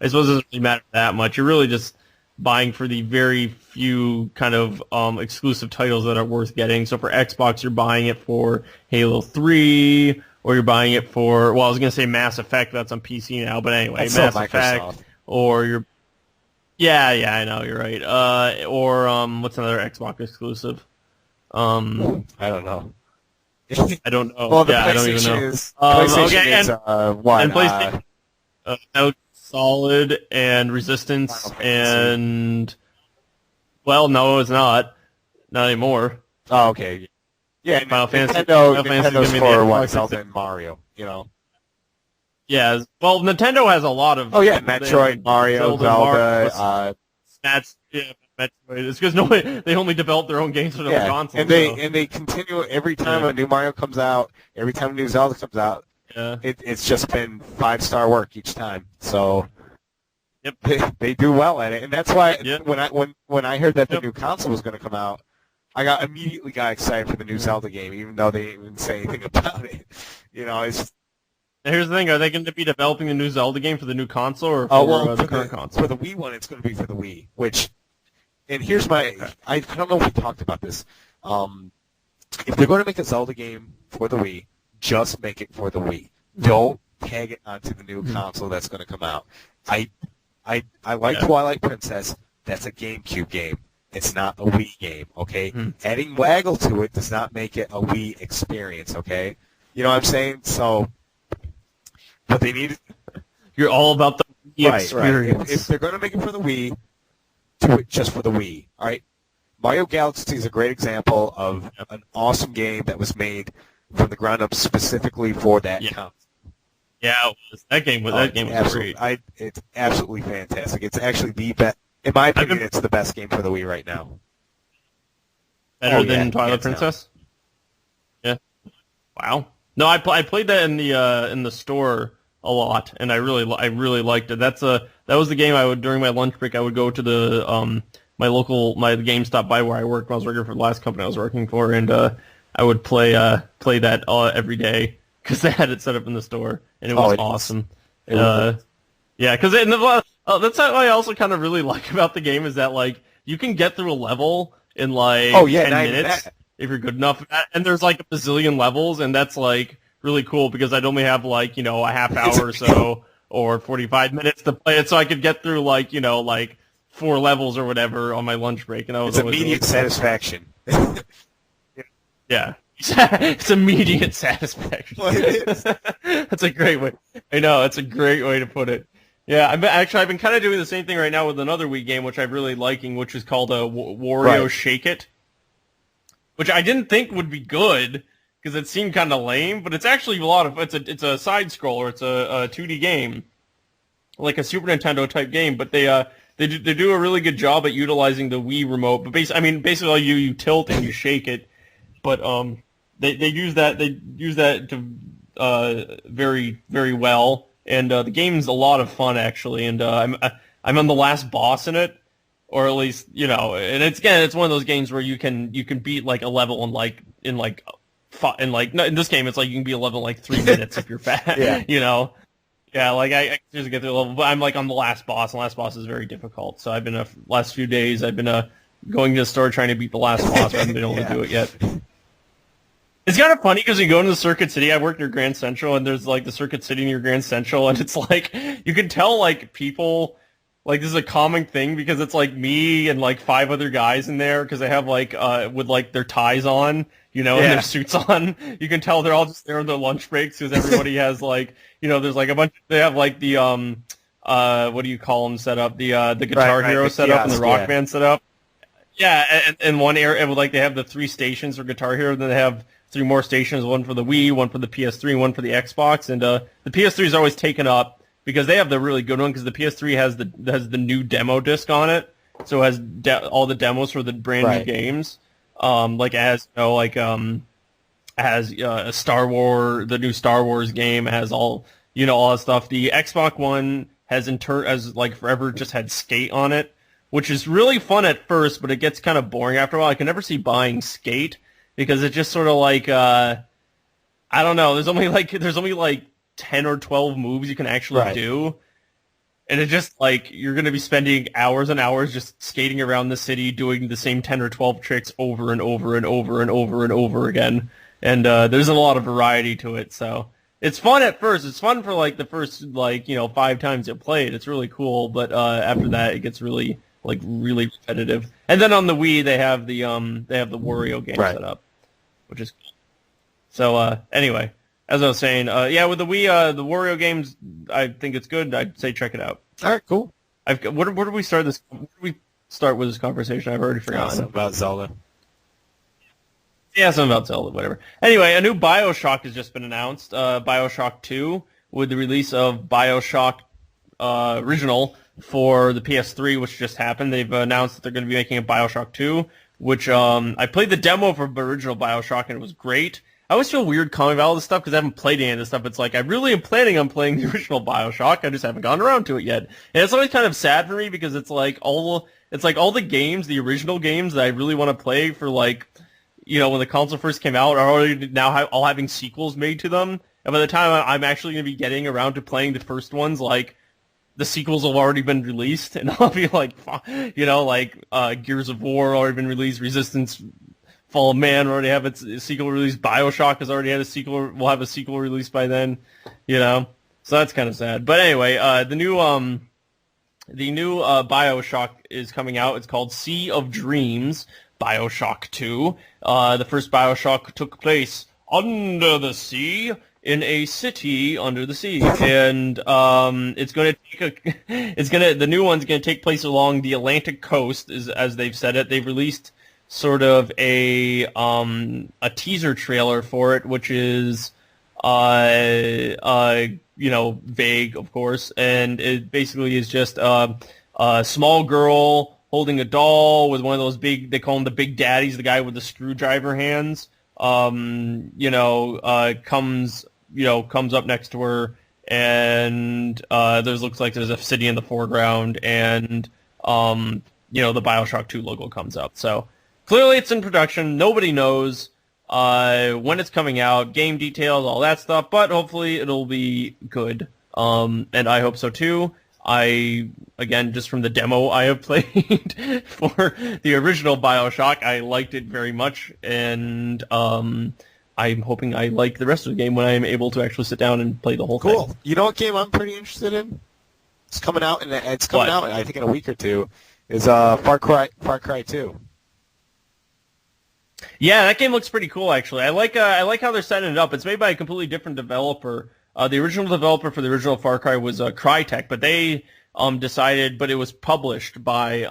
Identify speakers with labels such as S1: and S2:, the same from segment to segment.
S1: I suppose it doesn't really matter that much. You're really just buying for the very few kind of exclusive titles that are worth getting. So for Xbox, you're buying it for Halo 3, or you're buying it for, well, I was going to say Mass Effect, that's on PC now, but anyway,
S2: That's
S1: Mass
S2: still
S1: Effect,
S2: Microsoft.
S1: or you're, yeah, I know, you're right. Or what's another Xbox exclusive?
S2: I don't know.
S1: I don't know.
S2: Well, the
S1: I don't even
S2: PlayStation
S1: know.
S2: is PlayStation
S1: Okay,
S2: is what?
S1: and PlayStation, Metal Gear Solid and Resistance
S2: Final Fantasy.
S1: and, well, no, it's not anymore.
S2: Oh, okay. Yeah,
S1: Final Fantasy.
S2: Nintendo,
S1: Final Fantasy is
S2: Nintendo's
S1: gonna be
S2: for
S1: the
S2: what?
S1: Xbox
S2: Zelda and Mario. You know.
S1: Yeah, well, Nintendo has a lot of.
S2: Oh yeah, Metroid, Mario, Zelda.
S1: Smash, yeah, Metroid. It's because they only develop their own games for their consoles.
S2: And they continue every time a new Mario comes out, every time a new Zelda comes out.
S1: Yeah.
S2: It's just been 5-star work each time. So.
S1: Yep.
S2: They do well at it, and that's why
S1: Yep.
S2: when I heard that the new console was going to come out, I immediately got excited for the new Zelda game, even though they didn't even say anything about it. You know, it's.
S1: Now, here's the thing: are they going to be developing the new Zelda game for the new console or for the current console?
S2: For the Wii one, it's going to be for the Wii. And here's my. I don't know if we talked about this. If they're going to make a Zelda game for the Wii, just make it for the Wii. Don't tag it onto the new console that's going to come out. I like Twilight Princess. That's a GameCube game. It's not a Wii game, okay? Adding Waggle to it does not make it a Wii experience, okay? You know what I'm saying? So, but they need.
S1: You're all about the Wii experience.
S2: Right. If they're going to make it for the Wii, do it just for the Wii, all right? Mario Galaxy is a great example of an awesome game that was made from the ground up specifically for that console.
S1: Yeah, that game was
S2: absolutely
S1: great.
S2: It's absolutely fantastic. It's actually the best. In my opinion, it's the best game for the Wii right now.
S1: Better than Twilight Princess? Yeah. Wow. No, I played that in the store a lot, and I really liked it. That was the game I would, during my lunch break, I would go to the my GameStop by where I worked when I was working for the last company I was working for, and I would play that every day because they had it set up in the store, and it was awesome. Yeah, because that's what I also kind of really like about the game is that like you can get through a level in like 10 minutes if you're good enough, and there's like a bazillion levels, and that's like really cool because I'd only have like a half hour or so or 45 minutes to play it, so I could get through like like 4 levels or whatever on my lunch break, and that was
S2: immediate satisfaction.
S1: Yeah. It's immediate satisfaction.
S2: Well, it is.
S1: That's a great way. I know, that's a great way to put it. Yeah, I've been kind of doing the same thing right now with another Wii game, which I'm really liking, which is called Wario Shake It, which I didn't think would be good because it seemed kind of lame, but it's actually it's a side scroller. It's a 2D game, like a Super Nintendo type game, but they do a really good job at utilizing the Wii remote. But basically you tilt and you shake it, but they use that to very, very well. And the game's a lot of fun actually, and I'm on the last boss in it, or at least and it's one of those games where you can beat like a level in this game it's like you can beat a level in like 3 minutes if you're fast. Like I just get through the level, but I'm like on the last boss, and the last boss is very difficult. So I've been last few days I've been going to the store trying to beat the last boss, but I haven't been able to do it yet. It's kind of funny because you go into the Circuit City. I work near Grand Central, and there's like the Circuit City near Grand Central, and it's like you can tell like people like this is a common thing because it's like me and like 5 other guys in there because they have like with like their ties on, and their suits on. You can tell they're all just there on their lunch breaks because everybody has like there's like a bunch. They have like the what do you call them set up? The Guitar Hero set up and the Rock Band set up. Yeah, and one area like they have the 3 stations for Guitar Hero, then they have 3 more stations, one for the Wii, one for the PS3, and one for the Xbox. And the PS3 is always taken up because they have the really good one because the PS3 has the new demo disc on it, so it has all the demos for the brand new games. Like it has a Star Wars, the new Star Wars game. It has all all that stuff. The Xbox One has like forever just had Skate on it, which is really fun at first, but it gets kind of boring after a while. I can never see buying Skate because it's just sort of like I don't know. There's only like 10 or 12 moves you can actually do, And it's just like you're going to be spending hours and hours just skating around the city doing the same 10 or 12 tricks over and over and over and over and over again. And there's a lot of variety to it, so it's fun at first. It's fun for like the first 5 times you play it. It's really cool, but after that it gets really repetitive. And then on the Wii they have the Wario game set up, which is cool. So anyway, as I was saying, with the Wii, the Wario games, I think it's good. I'd say check it out.
S2: All right, cool.
S1: Where did we start this? Where did we start with this conversation? I've already forgotten.
S2: About Zelda.
S1: Yeah, something about Zelda, whatever. Anyway, a new BioShock has just been announced. BioShock 2, with the release of BioShock Original for the PS3, which just happened. They've announced that they're going to be making a BioShock 2, which I played the demo for the original BioShock, and it was great. I always feel weird commenting about all this stuff because I haven't played any of this stuff. It's like I really am planning on playing the original BioShock. I just haven't gotten around to it yet. And it's always kind of sad for me because it's like all the games, the original games that I really want to play for when the console first came out are already now all having sequels made to them. And by the time I'm actually going to be getting around to playing the first ones, the sequels have already been released, and I'll be Gears of War already been released, Resistance, Fall of Man already have its sequel released, BioShock has already had a sequel, will have a sequel released by then, so that's kind of sad. But anyway, the new BioShock is coming out. It's called Sea of Dreams, BioShock 2. The first BioShock took place under the sea, in a city under the sea, and the new one's gonna take place along the Atlantic coast, as they've said it. They've released sort of a teaser trailer for it, which is vague, of course, and it basically is just a small girl holding a doll with one of those they call them the big daddies, the guy with the screwdriver hands, comes up next to her, and looks like there's a city in the foreground, and the BioShock 2 logo comes up. So clearly it's in production. Nobody knows when it's coming out, game details, all that stuff, but hopefully it'll be good. And I hope so too. Again, just from the demo I have played for the original BioShock, I liked it very much, and I'm hoping I like the rest of the game when I'm able to actually sit down and play the whole thing.
S2: Cool. You know what game I'm pretty interested in? It's coming out, I think, in a week or two, is Far Cry 2.
S1: Yeah, that game looks pretty cool, actually. I like how they're setting it up. It's made by a completely different developer. The original developer for the original Far Cry was Crytek, but they decided, but it was published by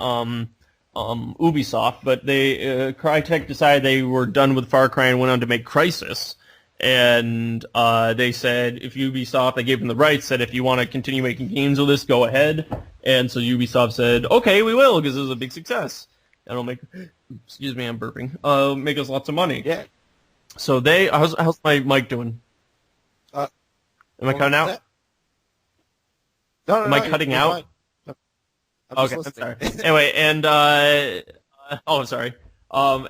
S1: Ubisoft, but Crytek decided they were done with Far Cry and went on to make Crysis. And they said, if Ubisoft, they gave them the rights, said if you want to continue making games with this, go ahead. And so Ubisoft said, okay, we will, because it was a big success. That'll make, excuse me, I'm burping, make us lots of money.
S2: Yeah.
S1: So how's my mic doing? Am I cutting out?
S2: No,
S1: Am I cutting out? Okay, I'm sorry. Anyway, and sorry. Far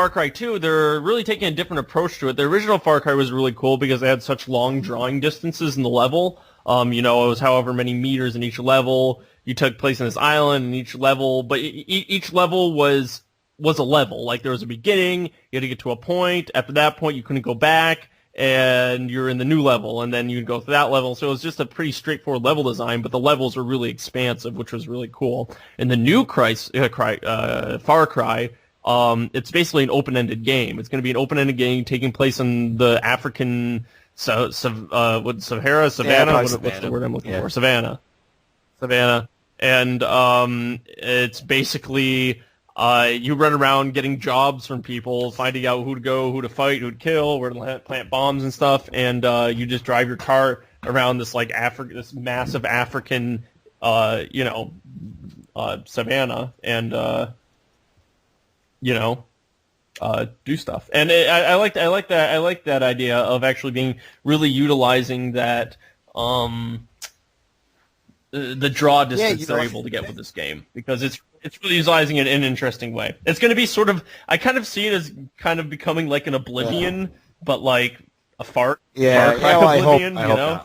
S1: Cry 2, they're really taking a different approach to it. The original Far Cry was really cool because they had such long drawing distances in the level. It was however many meters in each level. You took place in this island in each level, but each level was a level. Like, there was a beginning, you had to get to a point. After that point, you couldn't go back, and you're in the new level, and then you'd go through that level. So it was just a pretty straightforward level design, but the levels were really expansive, which was really cool. In the new Far Cry, it's basically an open-ended game. It's going to be an open-ended game taking place in the African Savannah? What's the word I'm looking for? Savannah. And it's basically you run around getting jobs from people, finding out who to go, who to fight, who to kill, where to plant bombs and stuff, and you just drive your car around this this massive African savannah, and do stuff. And I like that idea of actually being really utilizing that the draw distance they're able to get with this game, because it's really utilizing it in an interesting way. It's going to be sort of, I kind of see it as kind of becoming like an Oblivion, but like a fart.
S2: Yeah,
S1: Far Cry
S2: I hope
S1: Oblivion, you know?
S2: not.